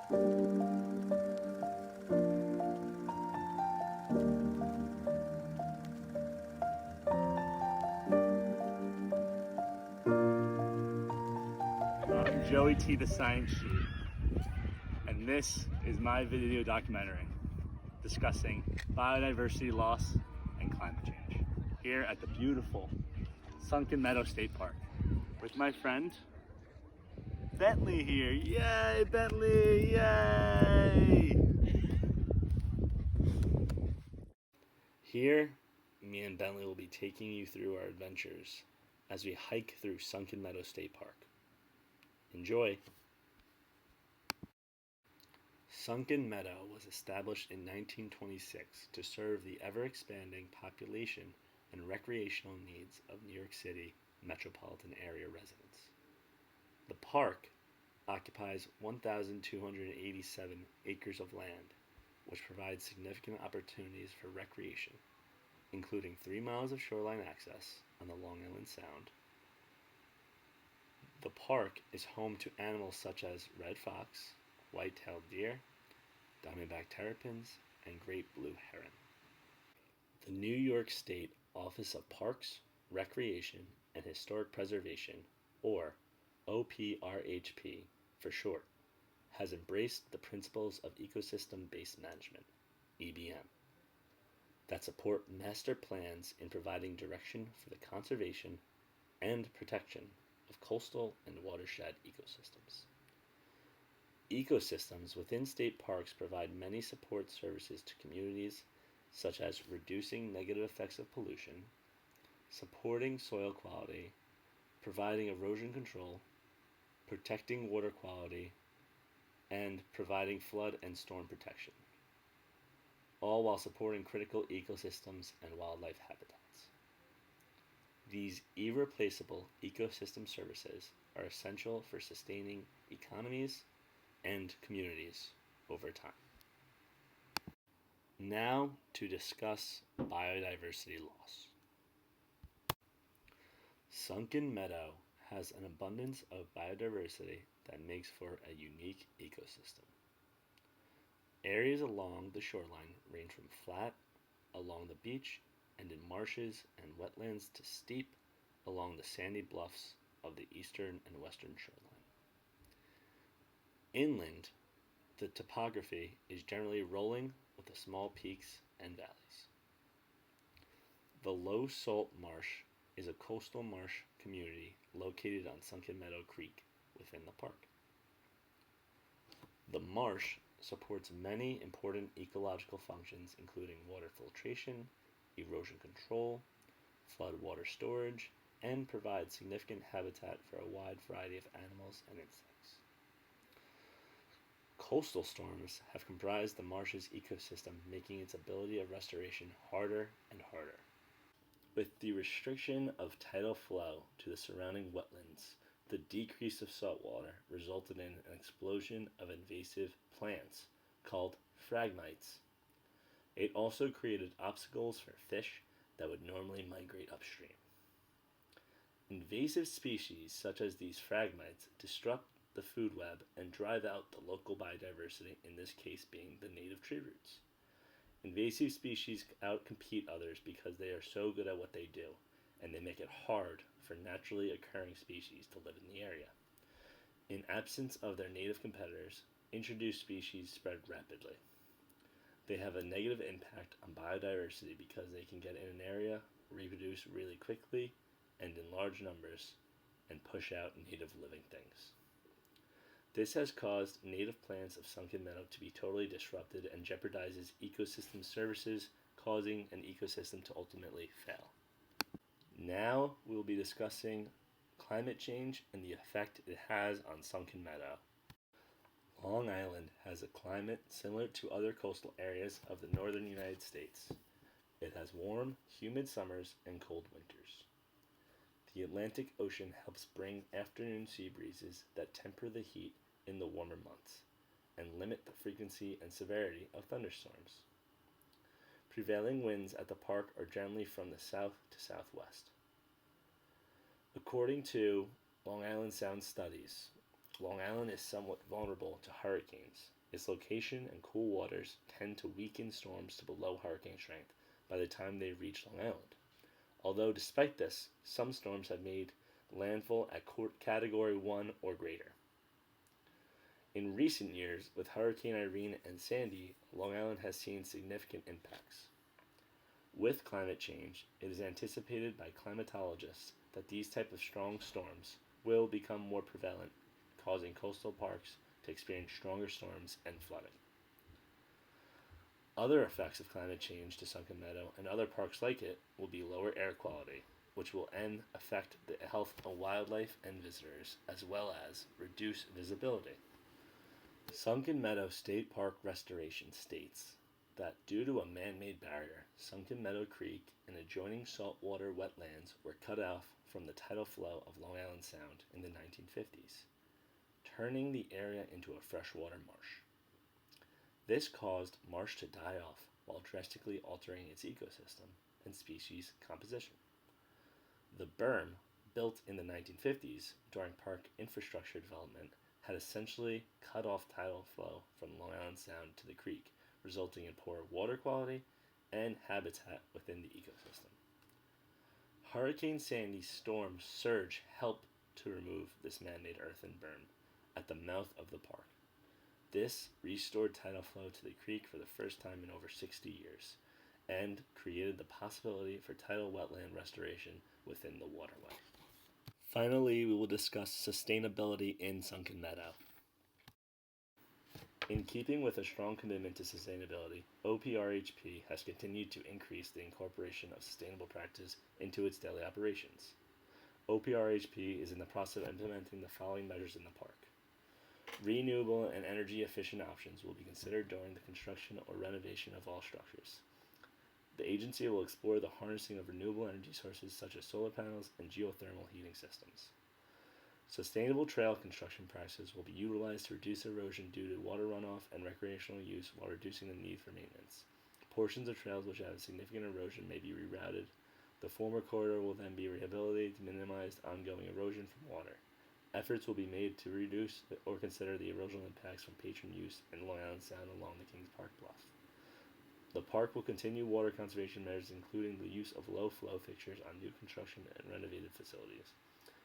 I'm Joey T, the Science Sheet, and this is my video documentary discussing biodiversity loss and climate change here at the beautiful Sunken Meadow State Park with my friend Bentley here. Yay, Bentley! Yay! Here, me and Bentley will be taking you through our adventures as we hike through Sunken Meadow State Park. Enjoy! Sunken Meadow was established in 1926 to serve the ever-expanding population and recreational needs of New York City metropolitan area residents. The park occupies 1,287 acres of land, which provides significant opportunities for recreation, including 3 miles of shoreline access on the Long Island Sound. The park is home to animals such as red fox, white-tailed deer, diamondback terrapins, and great blue heron. The New York State Office of Parks, Recreation, and Historic Preservation, or OPRHP for short, has embraced the principles of ecosystem-based management, EBM, that support master plans in providing direction for the conservation and protection of coastal and watershed ecosystems. Ecosystems within state parks provide many support services to communities, such as reducing negative effects of pollution, supporting soil quality, providing erosion control, protecting water quality, and providing flood and storm protection, all while supporting critical ecosystems and wildlife habitats. These irreplaceable ecosystem services are essential for sustaining economies and communities over time. Now to discuss biodiversity loss. Sunken Meadow has an abundance of biodiversity that makes for a unique ecosystem. Areas along the shoreline range from flat along the beach and in marshes and wetlands to steep along the sandy bluffs of the eastern and western shoreline. Inland, the topography is generally rolling with the small peaks and valleys. The Low Salt Marsh is a coastal marsh community located on Sunken Meadow Creek within the park. The marsh supports many important ecological functions including water filtration, erosion control, flood water storage, and provides significant habitat for a wide variety of animals and insects. Coastal storms have comprised the marsh's ecosystem, making its ability of restoration harder and harder. With the restriction of tidal flow to the surrounding wetlands, the decrease of saltwater resulted in an explosion of invasive plants called phragmites. It also created obstacles for fish that would normally migrate upstream. Invasive species such as these phragmites disrupt the food web and drive out the local biodiversity, in this case being the native tree roots. Invasive species outcompete others because they are so good at what they do, and they make it hard for naturally occurring species to live in the area. In absence of their native competitors, introduced species spread rapidly. They have a negative impact on biodiversity because they can get in an area, reproduce really quickly and in large numbers, and push out native living things. This has caused native plants of Sunken Meadow to be totally disrupted and jeopardizes ecosystem services, causing an ecosystem to ultimately fail. Now we'll be discussing climate change and the effect it has on Sunken Meadow. Long Island has a climate similar to other coastal areas of the northern United States. It has warm, humid summers and cold winters. The Atlantic Ocean helps bring afternoon sea breezes that temper the heat in the warmer months and limit the frequency and severity of thunderstorms. Prevailing winds at the park are generally from the south to southwest. According to Long Island Sound Studies, Long Island is somewhat vulnerable to hurricanes. Its location and cool waters tend to weaken storms to below hurricane strength by the time they reach Long Island. Although, despite this, some storms have made landfall at Category 1 or greater. In recent years, with Hurricane Irene and Sandy, Long Island has seen significant impacts. With climate change, it is anticipated by climatologists that these type of strong storms will become more prevalent, causing coastal parks to experience stronger storms and flooding. Other effects of climate change to Sunken Meadow and other parks like it will be lower air quality, which will affect the health of wildlife and visitors, as well as reduce visibility. Sunken Meadow State Park Restoration states that due to a man-made barrier, Sunken Meadow Creek and adjoining saltwater wetlands were cut off from the tidal flow of Long Island Sound in the 1950s, turning the area into a freshwater marsh. This caused marsh to die off while drastically altering its ecosystem and species composition. The berm, built in the 1950s during park infrastructure development, had essentially cut off tidal flow from Long Island Sound to the creek, resulting in poor water quality and habitat within the ecosystem. Hurricane Sandy's storm surge helped to remove this man-made earthen berm at the mouth of the park. This restored tidal flow to the creek for the first time in over 60 years and created the possibility for tidal wetland restoration within the waterway. Finally, we will discuss sustainability in Sunken Meadow. In keeping with a strong commitment to sustainability, OPRHP has continued to increase the incorporation of sustainable practices into its daily operations. OPRHP is in the process of implementing the following measures in the park. Renewable and energy efficient options will be considered during the construction or renovation of all structures. The agency will explore the harnessing of renewable energy sources such as solar panels and geothermal heating systems. Sustainable trail construction practices will be utilized to reduce erosion due to water runoff and recreational use while reducing the need for maintenance. Portions of trails which have significant erosion may be rerouted. The former corridor will then be rehabilitated to minimize ongoing erosion from water. Efforts will be made to reduce or consider the erosional impacts from patron use in Long Island Sound along the Kings Park Bluff. The park will continue water conservation measures, including the use of low-flow fixtures on new construction and renovated facilities.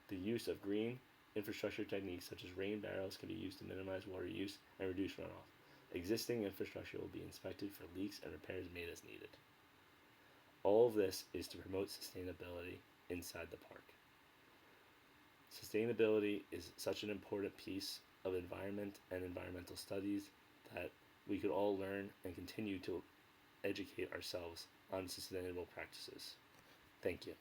The use of green infrastructure techniques such as rain barrels can be used to minimize water use and reduce runoff. Existing infrastructure will be inspected for leaks and repairs made as needed. All of this is to promote sustainability inside the park. Sustainability is such an important piece of environment and environmental studies that we could all learn and continue to educate ourselves on sustainable practices. Thank you.